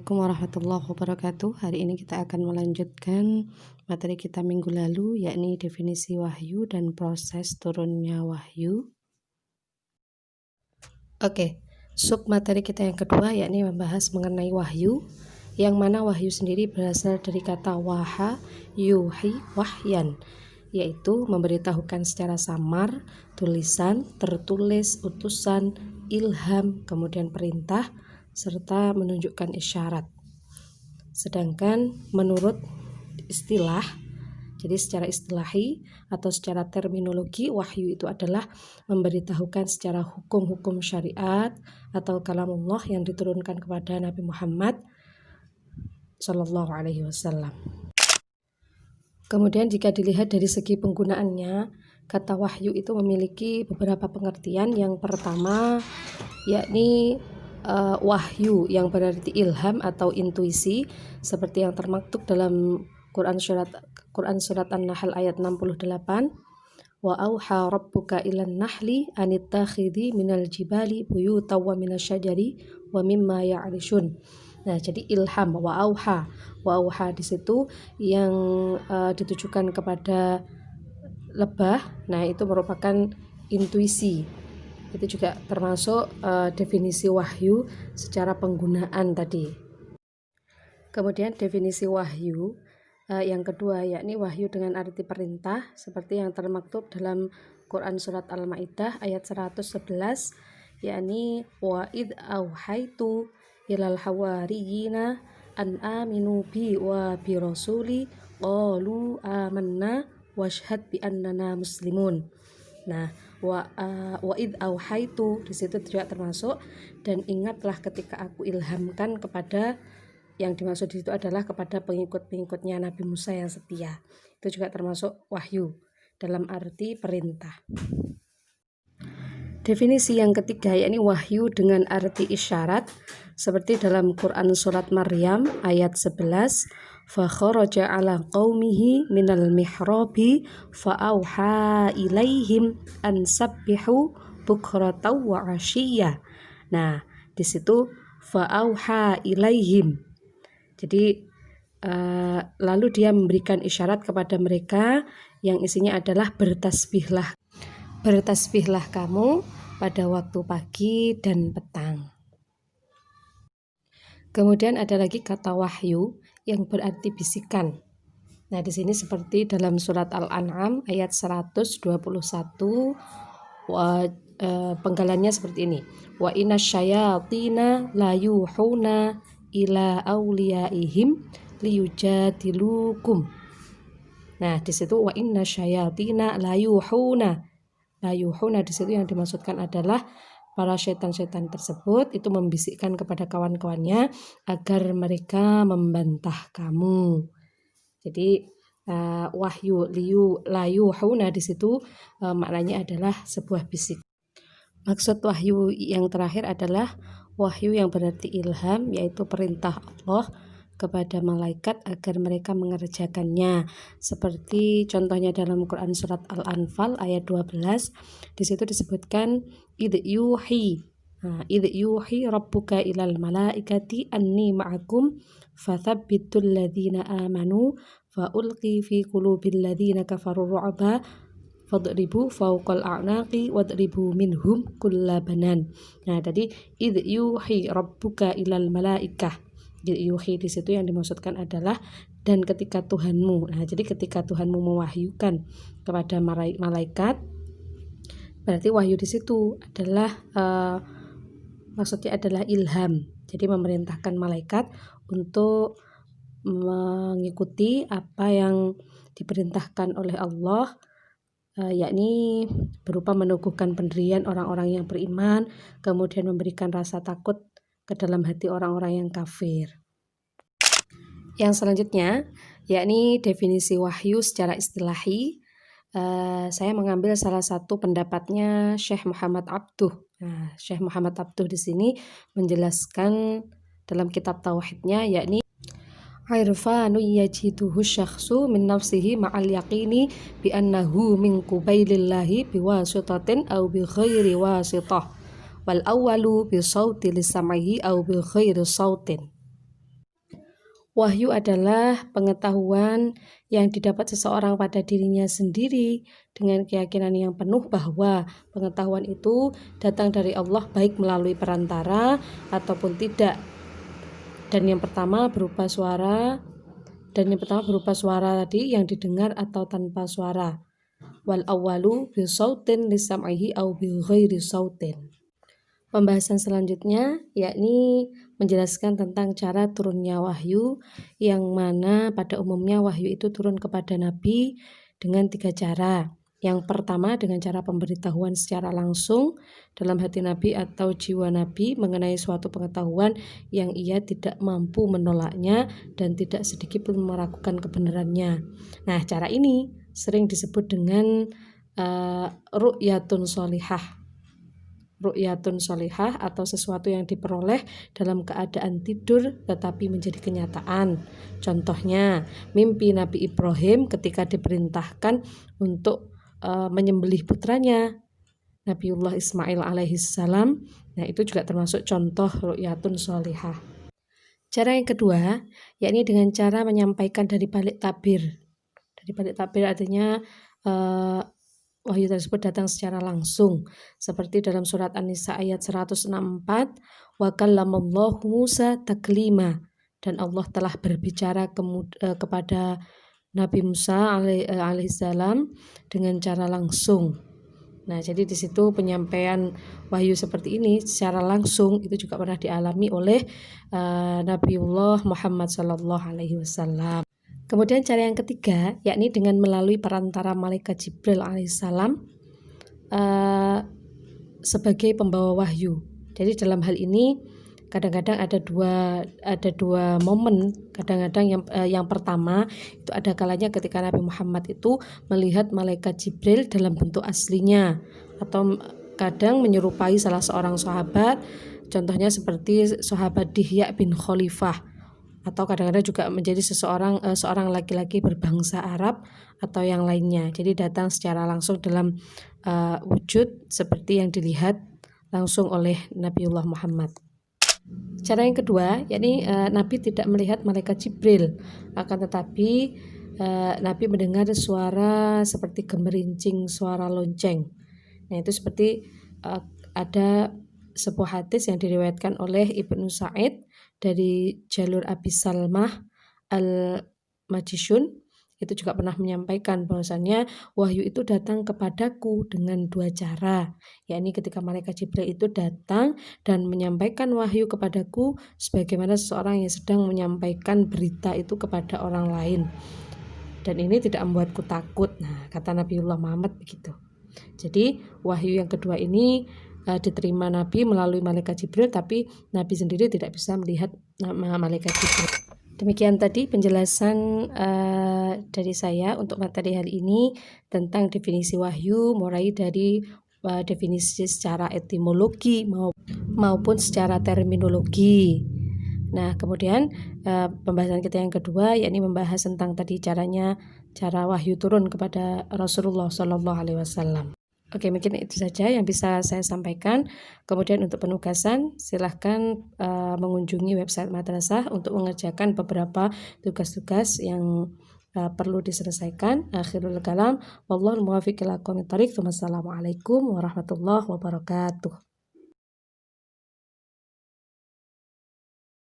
Assalamualaikum warahmatullahi wabarakatuh. Hari ini kita akan melanjutkan materi kita minggu lalu, yakni definisi wahyu dan proses turunnya wahyu. Sub materi kita yang kedua yakni membahas mengenai wahyu, yang mana wahyu sendiri berasal dari kata waha, yuhi, wahyan, yaitu memberitahukan secara samar, tulisan, tertulis, utusan, ilham, kemudian perintah, serta menunjukkan isyarat. Sedangkan menurut istilah, jadi secara istilahi atau secara terminologi, wahyu itu adalah memberitahukan secara hukum-hukum syariat atau kalamullah yang diturunkan kepada Nabi Muhammad Sallallahu Alaihi Wasallam. Kemudian jika dilihat dari segi penggunaannya, kata wahyu itu memiliki beberapa pengertian. Yang pertama yakni wahyu yang berarti ilham atau intuisi, seperti yang termaktub dalam Quran surat An-Nahl ayat 68, wa auha rabbuka ilan nahli anittakhidhi minal jibali buyutan wa minasyajari wa mimma ya'rishun. Nah, jadi ilham, wa auha di situ yang ditujukan kepada lebah. Nah, itu merupakan intuisi. Itu juga termasuk definisi wahyu secara penggunaan tadi. Kemudian definisi wahyu yang kedua yakni wahyu dengan arti perintah, seperti yang termaktub dalam Quran surat Al-Maidah ayat 111, yakni wa id auhaitu ilal hawariyina an aminu bi wa bi rasuli qalu amanna washhad bi annana muslimun. Nah, wa id auhaitu di situ juga termasuk, dan ingatlah ketika aku ilhamkan kepada, yang dimaksud di situ adalah kepada pengikut-pengikutnya Nabi Musa yang setia. Itu juga termasuk wahyu dalam arti perintah. Definisi yang ketiga yakni wahyu dengan arti isyarat, seperti dalam Quran surat Maryam ayat 11, fa kharaja ala qaumihi minal mihrabi fa auha ilaihim an sabbihu bukratan wa asyiyya. Nah, di situ fa auha ilaihim. Jadi lalu dia memberikan isyarat kepada mereka yang isinya adalah bertasbihlah kamu pada waktu pagi dan petang. Kemudian ada lagi kata wahyu yang berarti bisikan. Nah, di sini seperti dalam surat Al-An'am ayat 121, penggalannya seperti ini. Wa inasyayatina la yuhuna ila awliyaihim liyujadilukum. Nah, di situ wa inasyayatina la yuhuna. La yuhuna di situ yang dimaksudkan adalah para setan-setan tersebut itu membisikkan kepada kawan-kawannya agar mereka membantah kamu. Jadi wahyu la yuhuna di situ maknanya adalah sebuah bisik. Maksud wahyu yang terakhir adalah wahyu yang berarti ilham, yaitu perintah Allah kepada malaikat agar mereka mengerjakannya. Seperti contohnya dalam Quran surat Al-Anfal ayat 12, di situ disebutkan idh yuhi rabbuka ilal malaikati anni ma'akum fathabbitul ladzina amanu fa ulqi fi qulubil ladzina kafaru ru'ba fadribu fawqal a'naqi wadribu minhum kullabanan. Nah, tadi idh yuhi rabbuka ilal malaikah. Yuhi di situ yang dimaksudkan adalah dan ketika Tuhanmu. Nah, jadi ketika Tuhanmu mewahyukan kepada malaikat, berarti wahyu di situ adalah maksudnya adalah ilham. Jadi memerintahkan malaikat untuk mengikuti apa yang diperintahkan oleh Allah, yakni berupa meneguhkan pendirian orang-orang yang beriman, kemudian memberikan rasa takut ke dalam hati orang-orang yang kafir. Yang selanjutnya yakni definisi wahyu secara istilahi. Saya mengambil salah satu pendapatnya Syekh Muhammad Abduh. Nah, Syekh Muhammad Abduh di sini menjelaskan dalam kitab tauhidnya, yakni irfanu yajiduhu syakhsu min nafsihi ma'al yaqini bi annahu min qubailillahi biwasitatin aw bi ghairi wasitah wal awwalu bi sauti lisam'ihi aw bi ghairi sautin. Wahyu adalah pengetahuan yang didapat seseorang pada dirinya sendiri dengan keyakinan yang penuh bahwa pengetahuan itu datang dari Allah baik melalui perantara ataupun tidak. Dan yang pertama berupa suara tadi yang didengar atau tanpa suara. Wal awwalu bi sautin li sam'ihi au bi ghairi sautin. Pembahasan selanjutnya yakni menjelaskan tentang cara turunnya wahyu, yang mana pada umumnya wahyu itu turun kepada Nabi dengan 3 cara. Yang pertama dengan cara pemberitahuan secara langsung dalam hati Nabi atau jiwa Nabi mengenai suatu pengetahuan yang ia tidak mampu menolaknya dan tidak sedikit pun meragukan kebenarannya. Nah, cara ini sering disebut dengan ru'yatun sholihah. Ru'yatun sholihah atau sesuatu yang diperoleh dalam keadaan tidur tetapi menjadi kenyataan. Contohnya, mimpi Nabi Ibrahim ketika diperintahkan untuk menyembelih putranya Nabiullah Ismail alaihissalam. Nah, itu juga termasuk contoh ru'yatun sholihah. Cara yang kedua, yakni dengan cara menyampaikan dari balik tabir. Dari balik tabir artinya wahyu tersebut datang secara langsung seperti dalam surat An-Nisa ayat 164, wa kallamallahu Musa taklima, dan Allah telah berbicara kepada Nabi Musa alaihissalam dengan cara langsung. Nah, jadi di situ penyampaian wahyu seperti ini secara langsung itu juga pernah dialami oleh Nabiullah Muhammad SAW. Kemudian cara yang ketiga yakni dengan melalui perantara malaikat Jibril alaihissalam sebagai pembawa wahyu. Jadi dalam hal ini kadang-kadang ada dua momen. Kadang-kadang yang pertama itu ada kalanya ketika Nabi Muhammad itu melihat malaikat Jibril dalam bentuk aslinya, atau kadang menyerupai salah seorang sahabat. Contohnya seperti sahabat Dihya bin Khalifah, atau kadang-kadang juga menjadi seorang laki-laki berbangsa Arab atau yang lainnya. Jadi datang secara langsung dalam wujud seperti yang dilihat langsung oleh Nabiullah Muhammad. Cara yang kedua, yakni Nabi tidak melihat malaikat Jibril, akan tetapi Nabi mendengar suara seperti gemerincing suara lonceng. Nah, itu seperti ada sebuah hadis yang diriwayatkan oleh Ibnu Sa'id dari jalur Abi Salmah al-Majishun, itu juga pernah menyampaikan bahwasannya wahyu itu datang kepadaku dengan 2 cara, yakni ketika malaikat Jibril itu datang dan menyampaikan wahyu kepadaku sebagaimana seseorang yang sedang menyampaikan berita itu kepada orang lain, dan ini tidak membuatku takut. Nah, kata Nabiullah Muhammad begitu. Jadi wahyu yang kedua ini diterima Nabi melalui malaikat Jibril, tapi Nabi sendiri tidak bisa melihat malaikat Jibril. Demikian tadi penjelasan dari saya untuk materi hari ini tentang definisi wahyu, mulai dari definisi secara etimologi maupun secara terminologi. Nah, kemudian pembahasan kita yang kedua yakni membahas tentang tadi cara wahyu turun kepada Rasulullah SAW. Oke, mungkin itu saja yang bisa saya sampaikan. Kemudian untuk penugasan, silahkan mengunjungi website madrasah untuk mengerjakan beberapa tugas-tugas yang perlu diselesaikan. Akhirul kalam, wallahul muwaffiq ila aqwamit thoriq. Wassalamualaikum warahmatullahi wabarakatuh.